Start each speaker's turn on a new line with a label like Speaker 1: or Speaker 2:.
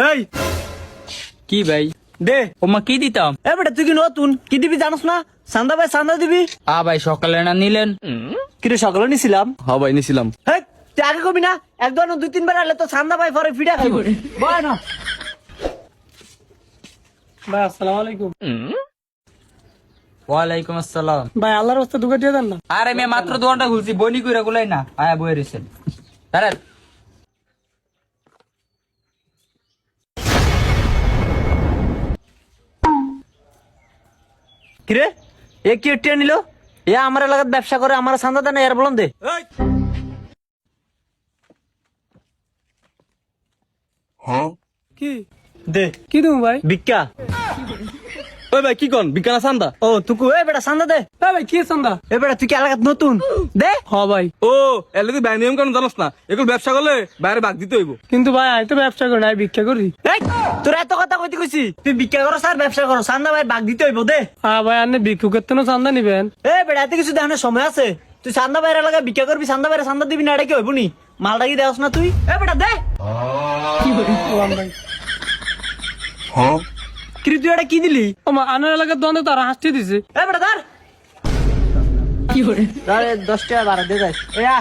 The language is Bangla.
Speaker 1: এই
Speaker 2: কি ভাই?
Speaker 1: দে।
Speaker 2: ওমা কি দিতাম?
Speaker 1: এ বেটা তুই কি নতুন কি দিবি জানোস না? চান্দা ভাই চান্দা দিবি।
Speaker 2: ভাই সকালে না নিলেন?
Speaker 1: কিরে সকালে নিছিলাম।
Speaker 3: হ্যাঁ ভাই নিছিলাম।
Speaker 1: হেই তুই আগে কবি না, এক দুই দুই তিনবার আলে তো চান্দা ভাই পরে ফিডা খাইব। বয় না
Speaker 4: ভাই আসসালামু আলাইকুম।
Speaker 2: ওয়ালাইকুম আসসালাম।
Speaker 4: ভাই আল্লাহর রাস্তা ঢুকে দিয়ে দেন না।
Speaker 2: আরে মেয়ে মাত্র দোকানটা খুলছি, বনি কইরা গুলাই না আয়া বয়ে রইছেন। দাঁড়ান।
Speaker 1: কিরে এ কি টিয়া নিল? এ আমার এলাকাত ব্যবসা করে, আমার চান্দা দেয় না, এর বলন দে।
Speaker 4: কি
Speaker 1: দে
Speaker 4: কি দেবো ভাই?
Speaker 1: ভিক্ষা।
Speaker 3: ওই ভাই কি কন বিজ্ঞানা চান্দা?
Speaker 1: ও তুকু এ বেটা চান্দা দে।
Speaker 4: ভাই কি চান্দা?
Speaker 1: এ বেটা তুই কি এলাকাত নতুন? দে।
Speaker 4: হ ভাই,
Speaker 3: ও এলে তুই নিয়ম কেন জানোস না? এগুলো ব্যবসা করলে বাইরে ভাগ দিতে হইব।
Speaker 4: কিন্তু ভাই আমি তো ব্যবসা করি না, আমি ভিক্ষা করি।
Speaker 1: এই তোর এত কথা কইতে কইছি, তুই ভিক্ষা করো স্যার ব্যবসা করো, চান্দা ভাই ভাগ দিতে হইব দে।
Speaker 4: হ্যাঁ ভাই, আপনি ভিক্ষুকের তো চান্দা নিবেন?
Speaker 1: এ বেটা এত কিছু দেখানোর সময় আছে? তুই চান্দা বাইরে এলাকায় ভিক্ষা করবি, চান্দা বাইরে চান্দা দিবি না, এটা কি হইব নি? মালটা কি দেওয়াস না তুই? এ বেটা দে।
Speaker 4: ভাই
Speaker 1: কি তুই এটা কি দিলি?
Speaker 4: ও মা, আনার এলাকার দোকানে তারা হাসতে দিছে।
Speaker 1: এ বেটা ধর। কি করে? 10 টাকা বাড়া দে যাই। এ আ